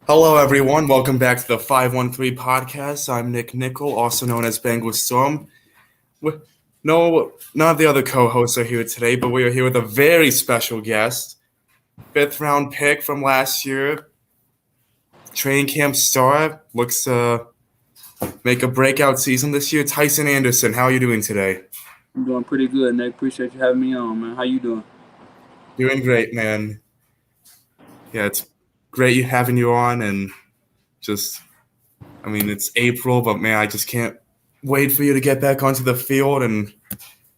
Hello, everyone. Welcome back to the 513 podcast. I'm Nick Nickel, also known as Bengals Storm. No, none of the other co-hosts are here today, but we are here with a very special guest, fifth round pick from last year, training camp star, looks to make a breakout season this year. Tycen Anderson, how are you doing today? I'm doing pretty good, Nick. Appreciate you having me on, man. How you doing? Doing great, man. Yeah, it's great having you on, and just, it's April, but man, I just can't wait for you to get back onto the field and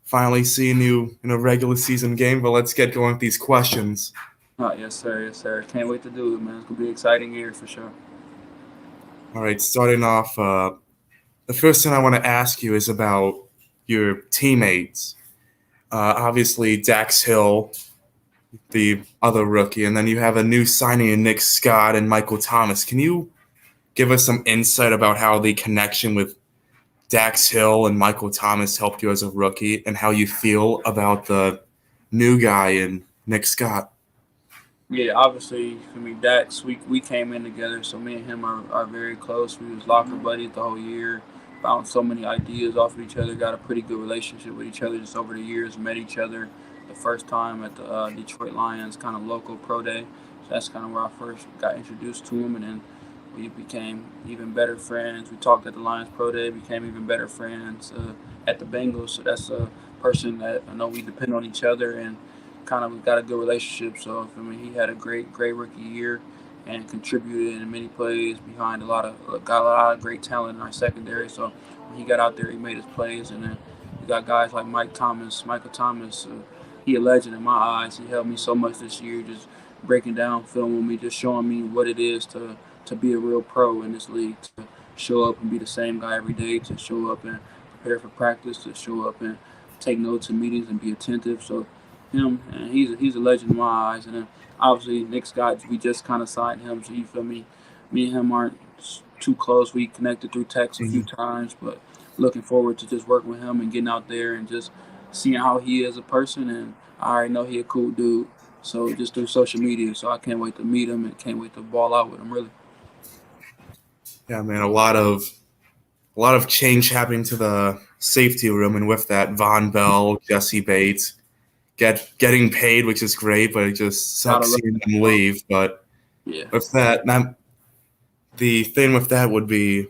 finally seeing you in a regular season game, but let's get going with these questions. Oh, yes, sir. Yes, sir. Can't wait to do it, man. It's gonna be an exciting year for sure. All right, starting off, the first thing I want to ask you is about your teammates. Obviously, Dax Hill, the other rookie, and then you have a new signing in Nick Scott and Michael Thomas. Can you give us some insight about how the connection with Dax Hill and Michael Thomas helped you as a rookie and how you feel about the new guy in Nick Scott? Yeah, obviously, for me, Dax, we came in together, so me and him are very close. We was locker buddies the whole year. Bounced so many ideas off of each other. Got a pretty good relationship with each other just over the years. Met each other the first time at the Detroit Lions kind of local pro day. So that's kind of where I first got introduced to him, and then we became even better friends. We talked at the Lions pro day, became even better friends at the Bengals. So that's a person that I know we depend on each other and kind of got a good relationship. So I mean, he had a great rookie year and contributed in many plays behind got a lot of great talent in our secondary. So when he got out there, he made his plays, and then we got guys like Michael Thomas. He a legend in my eyes. He helped me so much this year, just breaking down film with me, just showing me what it is to be a real pro in this league, to show up and be the same guy every day, to show up and prepare for practice, to show up and take notes in meetings and be attentive. So him, and he's a legend in my eyes. And then obviously Nick Scott, we just kind of signed him, so you feel me. Me and him aren't too close. We connected through text a few Mhm. times, but looking forward to just working with him and getting out there and just seeing how he is a person. And I already know he a cool dude. So just through social media, so I can't wait to meet him and can't wait to ball out with him. Really. Yeah, man, a lot of change happening to the safety room, and with that, Von Bell, Jesse Bates getting paid, which is great, but it just Gotta sucks love seeing that, them bro. leave. But Yeah. with that, the thing with that would be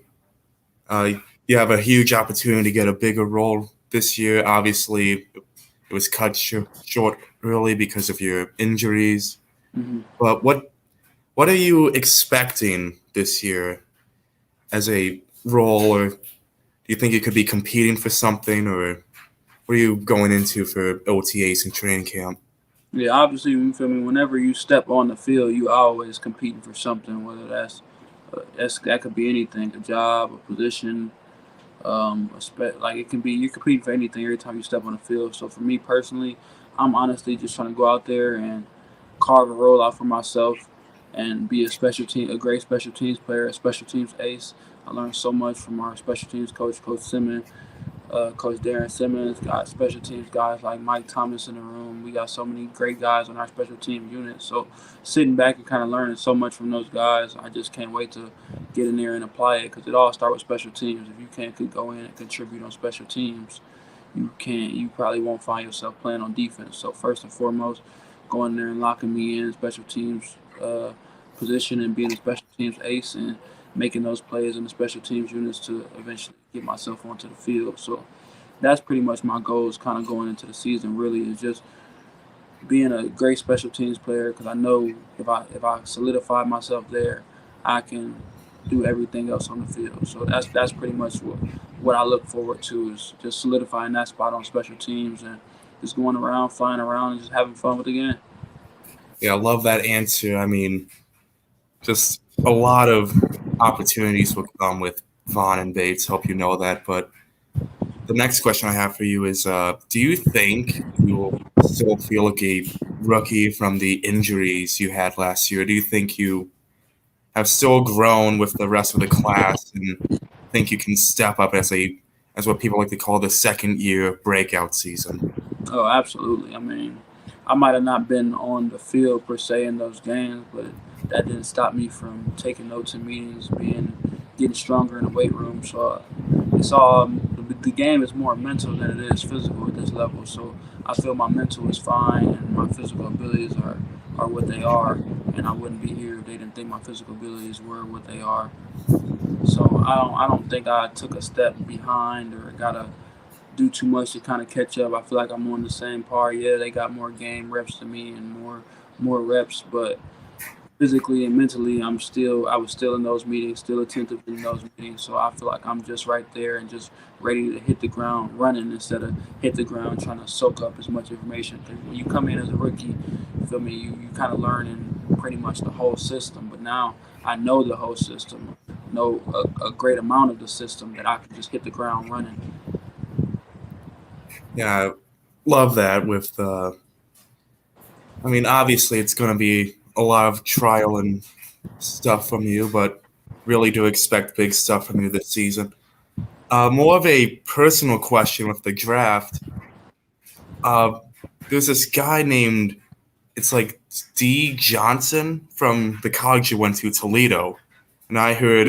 uh, you have a huge opportunity to get a bigger role this year. Obviously, it was cut short early because of your injuries. Hmm. But what are you expecting this year as a role, or do you think you could be competing for something, or what are you going into for OTAs and training camp? Yeah, obviously, you feel me. Whenever you step on the field, you always competing for something. Whether that could be anything, a job, a position, like it can be you're competing for anything every time you step on the field. So for me personally, I'm honestly just trying to go out there and carve a role out for myself and be a great special teams player, a special teams ace. I learned so much from our special teams coach, Coach Simmons, Coach Darren Simmons, got special teams guys like Mike Thomas in the room. We got so many great guys on our special team unit. So sitting back and kind of learning so much from those guys, I just can't wait to get in there and apply it because it all starts with special teams. If you can't go in and contribute on special teams, you probably won't find yourself playing on defense. So first and foremost, going there and locking me in special teams position and being a special teams ace and making those plays in the special teams units to eventually get myself onto the field. So that's pretty much my goals kind of going into the season really is just being a great special teams player because I know if I solidify myself there, I can do everything else on the field. So that's pretty much what I look forward to is just solidifying that spot on special teams and just going around, flying around, and just having fun with the game. Yeah, I love that answer. Just a lot of opportunities will come with Vaughn and Bates. Hope you know that. But the next question I have for you is: do you think you will still feel like a rookie from the injuries you had last year? Do you think you have still grown with the rest of the class and think you can step up as what people like to call the second year breakout season? Oh, absolutely. I mean, I might have not been on the field per se in those games, but that didn't stop me from taking notes in meetings, getting stronger in the weight room. So it's all the game is more mental than it is physical at this level. So I feel my mental is fine and my physical abilities are what they are, and I wouldn't be here if they didn't think my physical abilities were what they are. So I don't think I took a step behind or gotta do too much to kind of catch up. I feel like I'm on the same par. Yeah, they got more game reps than me and more reps, but physically and mentally, I was still in those meetings, still attentive in those meetings. So I feel like I'm just right there and just ready to hit the ground running instead of hit the ground trying to soak up as much information. Because when you come in as a rookie, you feel me, you kind of learning pretty much the whole system. But now I know the whole system, know a great amount of the system that I can just hit the ground running. Yeah, I love that. I mean, obviously, it's going to be a lot of trial and stuff from you, but really do expect big stuff from you this season. More of a personal question with the draft. Uh, there's this guy named, it's like D. Johnson from the college you went to, Toledo. And I heard,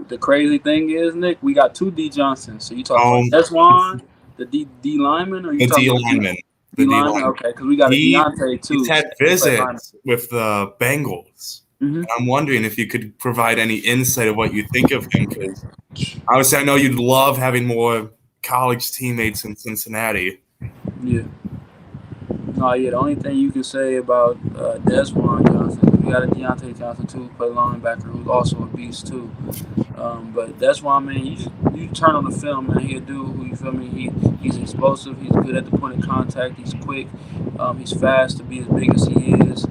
The crazy thing is, Nick, we got two D Johnsons. So you talking about um, Deswan, the D lineman, or you the D talking about lineman, D the D lineman? lineman. Okay, because we got a He Deontay he's too. had So he played lineman. visits with the Bengals. hmm And I'm wondering if you could provide any insight of what you think of him, because obviously I know you'd love having more college teammates in Cincinnati. Yeah. No, yeah. The only thing you can say about Deswan Johnson, we got a Deontay Johnson too, who played linebacker, who's also a beast too. But that's why, man, you turn on the film, man, he'll do who you feel me. He's explosive. He's good at the point of contact. He's quick. He's fast to be as big as he is.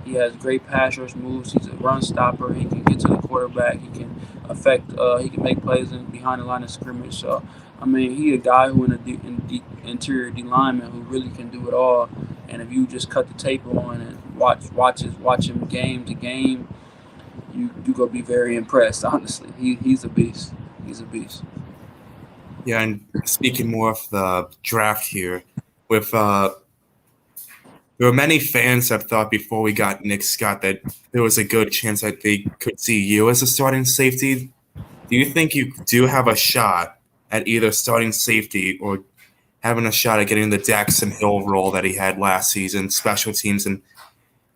He has great pass rush moves. He's a run stopper. He can get to the quarterback. He can affect. He can make plays behind the line of scrimmage. So, I mean, he a guy who in interior D lineman who really can do it all. And if you just cut the tape on and watch him game to game, you gonna be very impressed. Honestly, he's a beast. He's a beast. Yeah, and speaking more of the draft here, with there were many fans that thought before we got Nick Scott that there was a good chance that they could see you as a starting safety. Do you think you do have a shot at either starting safety or having a shot at getting the Daxton Hill role that he had last season, special teams, and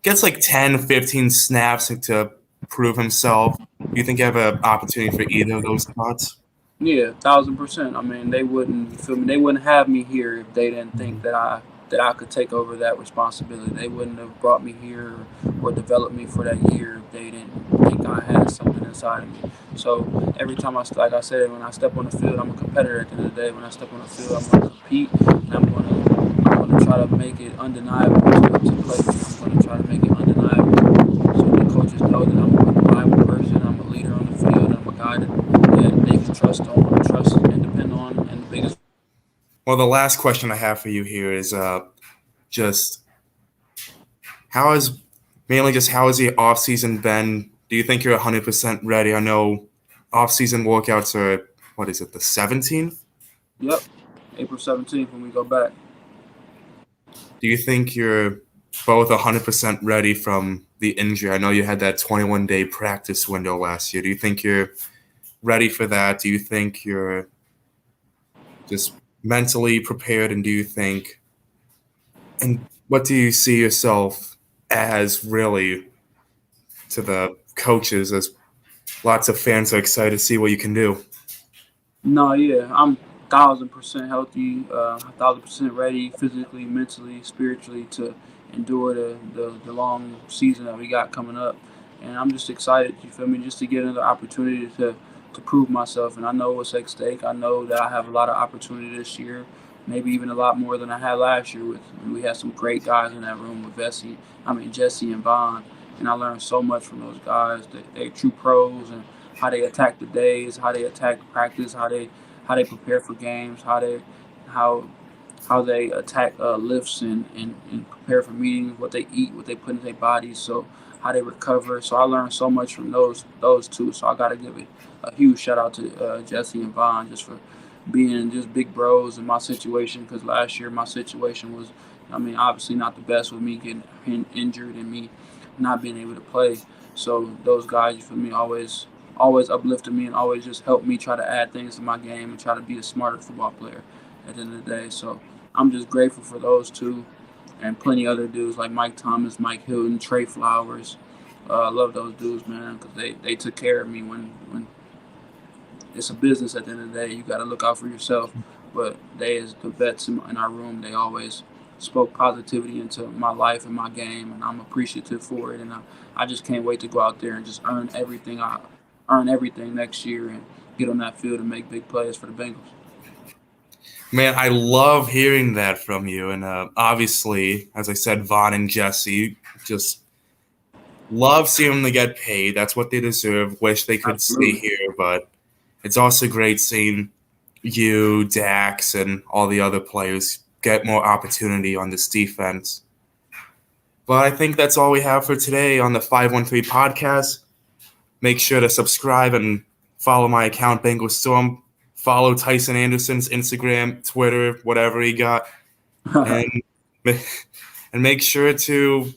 gets like 10, 15 snaps to prove himself? Do you think you have an opportunity for either of those spots? Yeah, 1,000%. I mean, they wouldn't you feel me. They wouldn't have me here if they didn't think that I could take over that responsibility. They wouldn't have brought me here or developed me for that year if they didn't think I had something inside of me. So every time like I said, when I step on the field, I'm a competitor. At the end of the day, when I step on the field, I'm going to compete and I'm going to try to make it undeniable to play. I'm going to try to make it undeniable so the coaches know that I'm a reliable person. I'm a leader on the field. I'm a guy that they can trust and depend on. And the biggest. Well, the last question I have for you here is just how has mainly just how has the off season been? Do you think you're 100% ready? I know off season workouts are what is it, the 17th? Yep, April 17th when we go back. Do you think you're both 100% ready from the injury? I know you had that 21-day practice window last year. Do you think you're ready for that? Do you think you're just mentally prepared? And do you think, and what do you see yourself as really to the coaches as lots of fans are excited to see what you can do? No, yeah, I'm 1,000% healthy, 1,000% ready physically, mentally, spiritually to endure the long season that we got coming up. And I'm just excited, you feel me, just to get another opportunity to prove myself. And I know what's at stake. I know that I have a lot of opportunity this year, maybe even a lot more than I had last year. We had some great guys in that room with Jesse and Vaughn. And I learned so much from those guys. They're true pros and how they attack the days, how they attack practice, how they prepare for games, how how they attack lifts and prepare for meetings, what they eat, what they put in their bodies, so how they recover. So I learned so much from those two. So I got to give it a huge shout out to Jesse and Vaughn just for being just big bros in my situation. Because last year my situation was, I mean, obviously not the best with me getting injured and me not being able to play. So those guys, you feel me, always uplifted me and always just helped me try to add things to my game and try to be a smarter football player at the end of the day. So I'm just grateful for those two and plenty other dudes like Mike Thomas, Mike Hilton, Trey Flowers. I love those dudes, man, because they took care of me when it's a business at the end of the day. You got to look out for yourself. But they, as the vets in our room, they always spoke positivity into my life and my game, and I'm appreciative for it. And I just can't wait to go out there and just earn everything next year and get on that field and make big plays for the Bengals. Man, I love hearing that from you. And obviously, as I said, Vaughn and Jesse just love seeing them to get paid. That's what they deserve. Wish they could stay Absolutely. here, but it's also great seeing you, Dax, and all the other players get more opportunity on this defense. But I think that's all we have for today on the 513 podcast. Make sure to subscribe and follow my account, Bengals Storm. Follow Tycen Anderson's Instagram, Twitter, whatever he got. And, and make sure to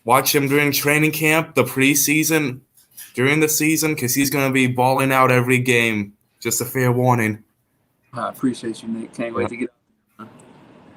watch him during training camp, the preseason, during the season, because he's going to be balling out every game. Just a fair warning. I appreciate you, Nick. Can't Yeah. wait to get